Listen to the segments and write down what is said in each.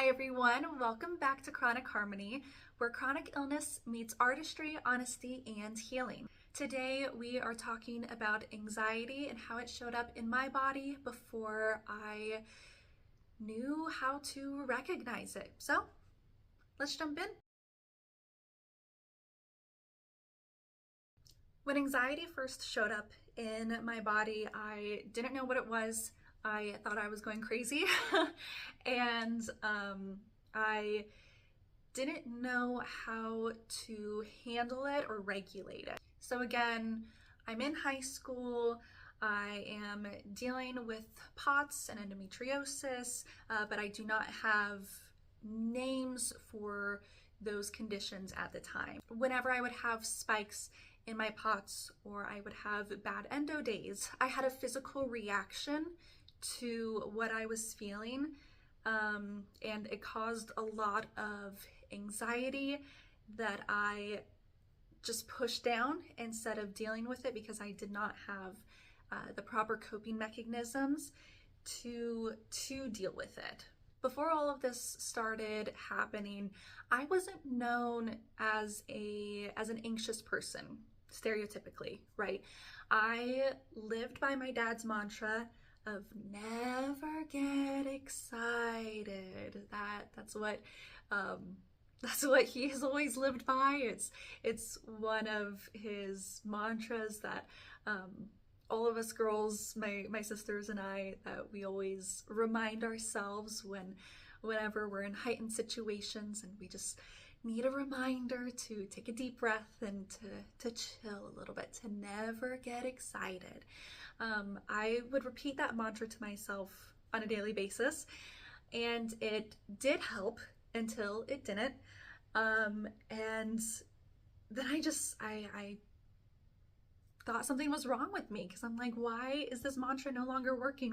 Hi everyone, welcome back to Chronic Harmony, where chronic illness meets artistry, honesty, and healing. Today we are talking about anxiety and how it showed up in my body before I knew how to recognize it. So let's jump in. When anxiety first showed up in my body, I didn't know what it was. I thought I was going crazy and I didn't know how to handle it or regulate it. So again, I'm in high school. I am dealing with POTS and endometriosis, but I do not have names for those conditions at the time. Whenever I would have spikes in my POTS or I would have bad endo days, I had a physical reaction to what I was feeling, and it caused a lot of anxiety that I just pushed down instead of dealing with it because I did not have the proper coping mechanisms to deal with it. Before all of this started happening, I wasn't known as an anxious person, stereotypically, right? I lived by my dad's mantra of never get excited. That's what he has always lived by. It's one of his mantras that all of us girls, my sisters and I, that we always remind ourselves whenever we're in heightened situations and we just need a reminder to take a deep breath and to chill a little bit, to never get excited. I would repeat that mantra to myself on a daily basis, and it did help until it didn't. And then I thought something was wrong with me because I'm like, why is this mantra no longer working?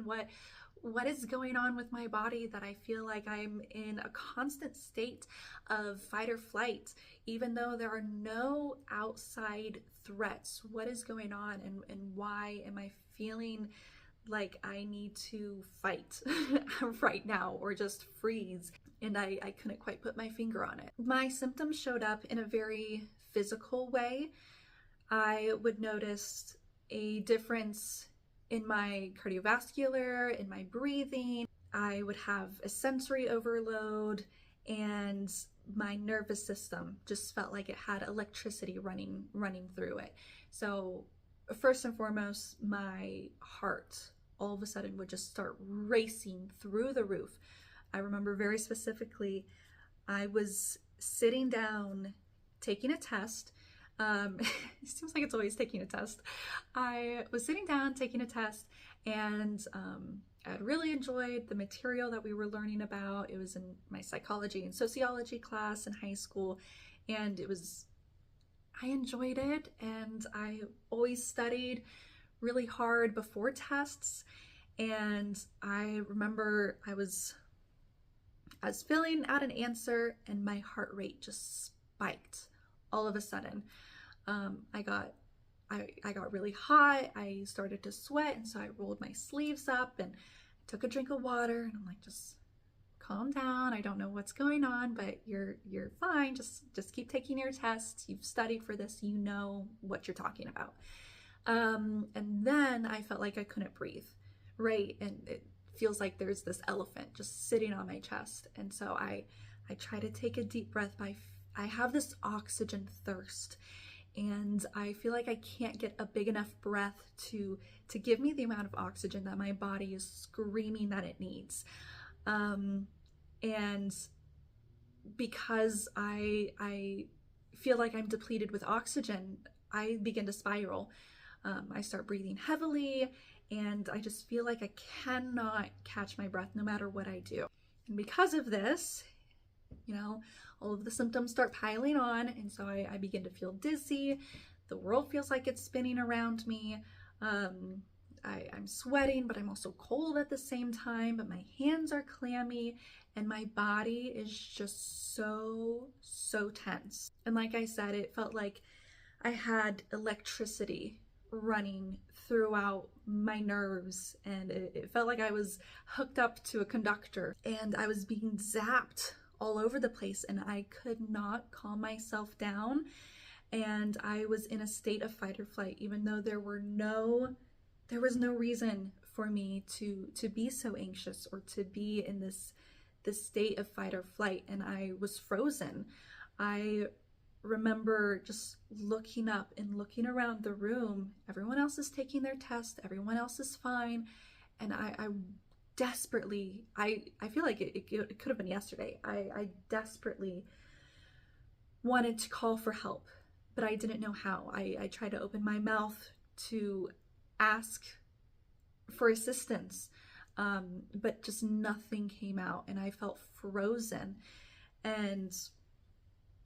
What is going on with my body that I feel like I'm in a constant state of fight or flight, even though there are no outside threats? What is going on, and why am I feeling like I need to fight right now or just freeze? And I couldn't quite put my finger on it. My symptoms showed up in a very physical way. I would notice a difference in my cardiovascular, in my breathing. I would have a sensory overload, and my nervous system just felt like it had electricity running through it. So first and foremost, my heart all of a sudden would just start racing through the roof. I remember very specifically, I was sitting down taking a test. It seems like it's always taking a test. I was sitting down taking a test, and I really enjoyed the material that we were learning about. It was in my psychology and sociology class in high school, and I enjoyed it, and I always studied really hard before tests. And I remember I was filling out an answer, and my heart rate just spiked all of a sudden. I got really hot. I started to sweat, and so I rolled my sleeves up and took a drink of water, and I'm like, just calm down. I don't know what's going on, but you're fine. Just keep taking your tests. You've studied for this. You know what you're talking about. And then I felt like I couldn't breathe, right? And it feels like there's this elephant just sitting on my chest. And so I try to take a deep breath. I have this oxygen thirst, and I feel like I can't get a big enough breath to give me the amount of oxygen that my body is screaming that it needs. And because I feel like I'm depleted with oxygen, I begin to spiral. I start breathing heavily, and I just feel like I cannot catch my breath no matter what I do. And because of this, all of the symptoms start piling on, and so I begin to feel dizzy. The world feels like it's spinning around me. I'm sweating, but I'm also cold at the same time, but my hands are clammy, and my body is just so tense. And like I said, it felt like I had electricity running throughout my nerves, and it felt like I was hooked up to a conductor, and I was being zapped all over the place, and I could not calm myself down, and I was in a state of fight or flight, even though there was no reason for me to be so anxious or to be in this state of fight or flight, and I was frozen. I remember just looking up and looking around the room. Everyone else is taking their test, everyone else is fine, and I desperately, I feel like it could have been yesterday, I desperately wanted to call for help, but I didn't know how. I tried to open my mouth to ask for assistance, but just nothing came out, and I felt frozen. And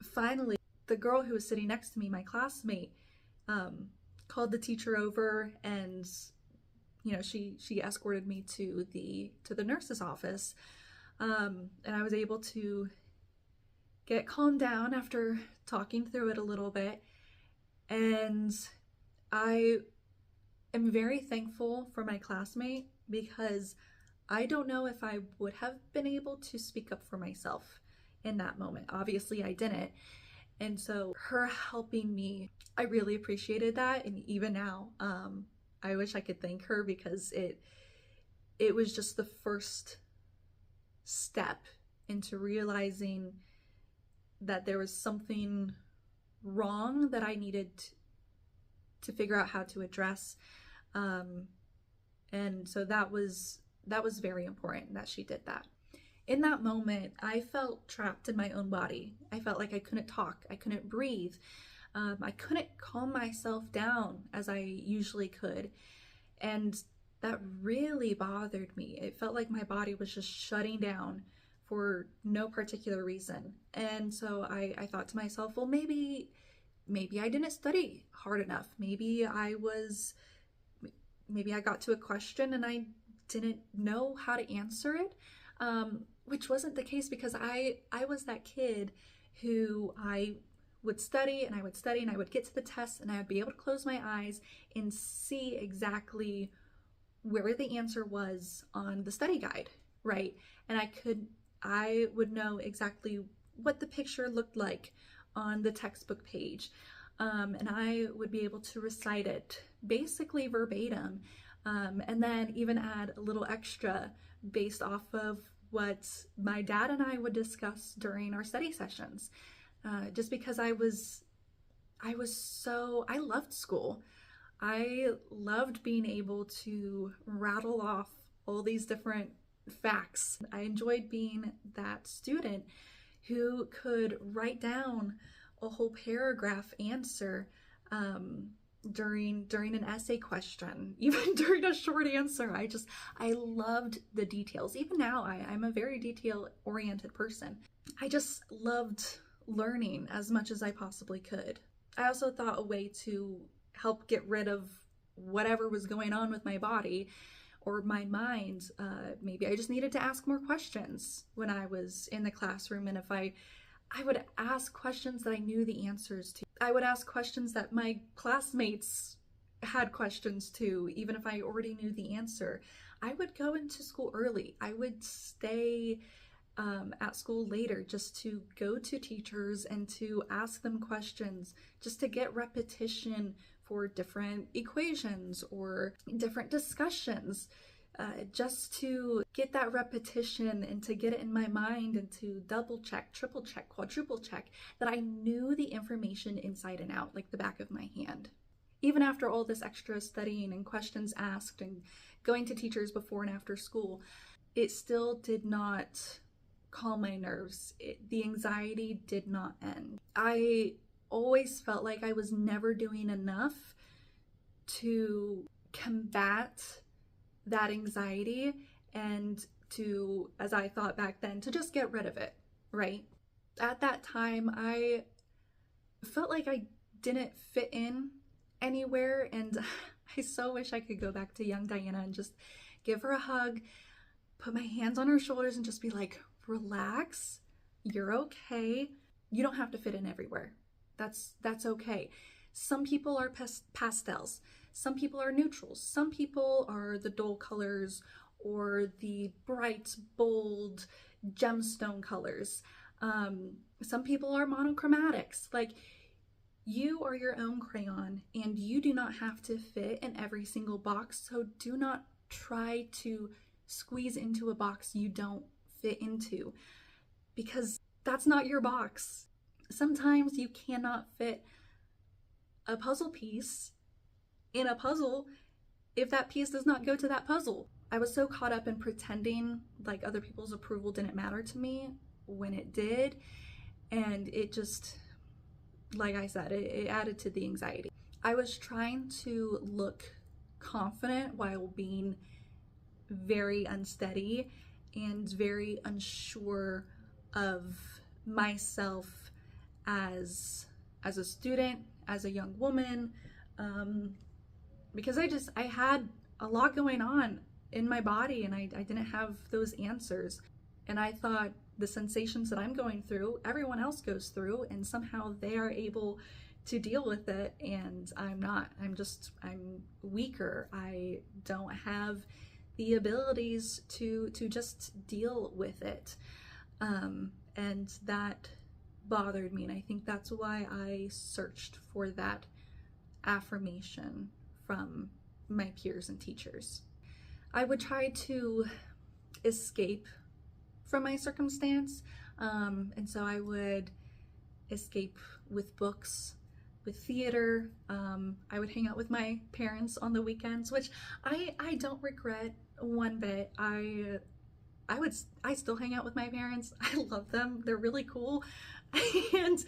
finally, the girl who was sitting next to me, my classmate, called the teacher over, and she escorted me to the nurse's office, and I was able to get calmed down after talking through it a little bit. And I am very thankful for my classmate, because I don't know if I would have been able to speak up for myself in that moment. Obviously I didn't. And so her helping me, I really appreciated that. And even now, I wish I could thank her, because it was just the first step into realizing that there was something wrong that I needed to figure out how to address. And so that was very important that she did that. In that moment, I felt trapped in my own body. I felt like I couldn't talk, I couldn't breathe, I couldn't calm myself down as I usually could. And that really bothered me. It felt like my body was just shutting down for no particular reason. And so I thought to myself, well, maybe I didn't study hard enough. Maybe I got to a question and I didn't know how to answer it, which wasn't the case, because I was that kid who I would study and I would study and I would get to the test and I would be able to close my eyes and see exactly where the answer was on the study guide, right? And I would know exactly what the picture looked like on the textbook page, and I would be able to recite it basically verbatim, and then even add a little extra based off of what my dad and I would discuss during our study sessions, just because I loved school. I loved being able to rattle off all these different facts. I enjoyed being that student who could write down a whole paragraph answer during an essay question, even during a short answer. I loved the details. Even now, I'm a very detail-oriented person. I just loved learning as much as I possibly could. I also thought a way to help get rid of whatever was going on with my body or my mind, maybe I just needed to ask more questions when I was in the classroom. And if I would ask questions that I knew the answers to. I would ask questions that my classmates had questions to, even if I already knew the answer. I would go into school early. I would stay at school later just to go to teachers and to ask them questions, just to get repetition for different equations or different discussions, just to get that repetition and to get it in my mind and to double check, triple check, quadruple check that I knew the information inside and out, like the back of my hand. Even after all this extra studying and questions asked and going to teachers before and after school, it still did not calm my nerves. The anxiety did not end. I always felt like I was never doing enough to combat that anxiety and to, as I thought back then, to just get rid of it, right? At that time, I felt like I didn't fit in anywhere, and I so wish I could go back to young Diana and just give her a hug, put my hands on her shoulders and just be like, relax, you're okay. You don't have to fit in everywhere. That's okay. Some people are pastels. Some people are neutrals. Some people are the dull colors or the bright, bold gemstone colors. Some people are monochromatics. Like, you are your own crayon and you do not have to fit in every single box. So do not try to squeeze into a box you don't fit into, because that's not your box. Sometimes you cannot fit a puzzle piece in a puzzle if that piece does not go to that puzzle. I was so caught up in pretending like other people's approval didn't matter to me when it did, and it just, like I said, it added to the anxiety. I was trying to look confident while being very unsteady and very unsure of myself as a student, as a young woman, because I had a lot going on in my body and I didn't have those answers. And I thought the sensations that I'm going through, everyone else goes through, and somehow they are able to deal with it and I'm not. I'm weaker. I don't have the abilities to just deal with it. And that bothered me, and I think that's why I searched for that affirmation from my peers and teachers. I would try to escape from my circumstance, and so I would escape with books, with theater. I would hang out with my parents on the weekends, which I don't regret one bit. I still hang out with my parents. I love them. They're really cool. And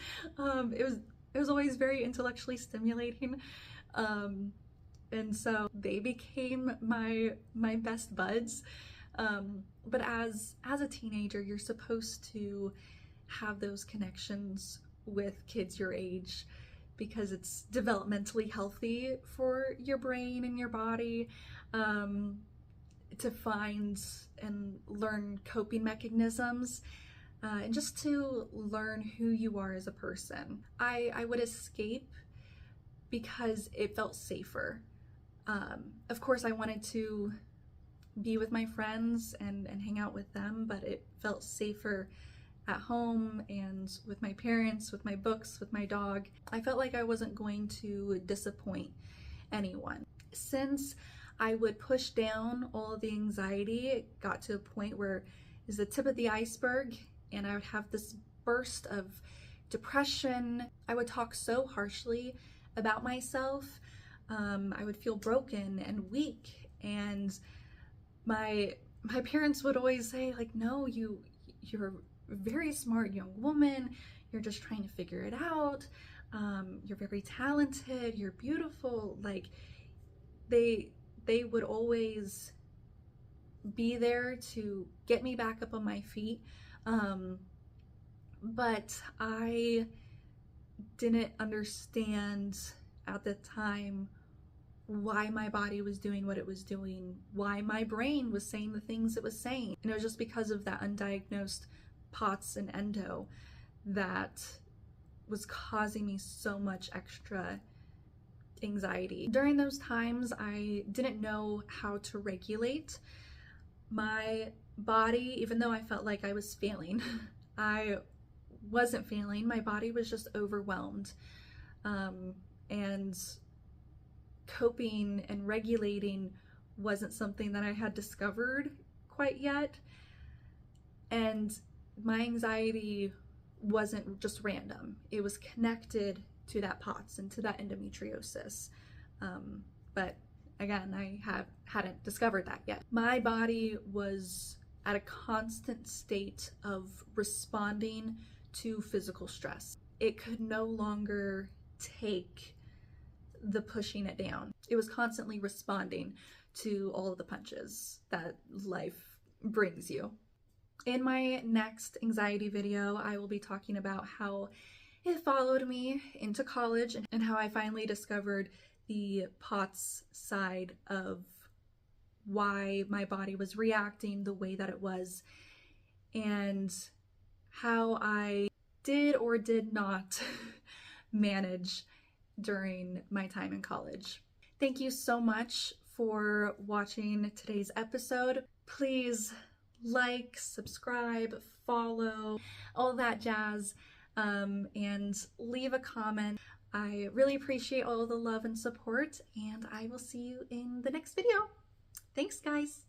it was always very intellectually stimulating. And so they became my best buds. But as a teenager, you're supposed to have those connections with kids your age because it's developmentally healthy for your brain and your body, to find and learn coping mechanisms, and just to learn who you are as a person. I would escape because it felt safer. Of course, I wanted to be with my friends and hang out with them, but it felt safer at home and with my parents, with my books, with my dog. I felt like I wasn't going to disappoint anyone. Since I would push down all of the anxiety, it got to a point where it was the tip of the iceberg, and I would have this burst of depression. I would talk so harshly about myself. I would feel broken and weak, and my parents would always say, like, no, you're a very smart young woman, you're just trying to figure it out, you're very talented, you're beautiful. Like, they would always be there to get me back up on my feet, but I didn't understand at the time why my body was doing what it was doing, why my brain was saying the things it was saying. And it was just because of that undiagnosed POTS and endo that was causing me so much extra anxiety. During those times, I didn't know how to regulate my body, even though I felt like I was failing. I wasn't failing, my body was just overwhelmed. And coping and regulating wasn't something that I had discovered quite yet. And my anxiety wasn't just random. It was connected to that POTS and to that endometriosis. But again, I hadn't discovered that yet. My body was at a constant state of responding to physical stress. It could no longer take the pushing it down. It was constantly responding to all of the punches that life brings you. In my next anxiety video, I will be talking about how it followed me into college and how I finally discovered the POTS side of why my body was reacting the way that it was, and how I did or did not manage during my time in college. Thank you so much for watching today's episode. Please like, subscribe, follow, all that jazz, and leave a comment. I really appreciate all the love and support, and I will see you in the next video. Thanks, guys.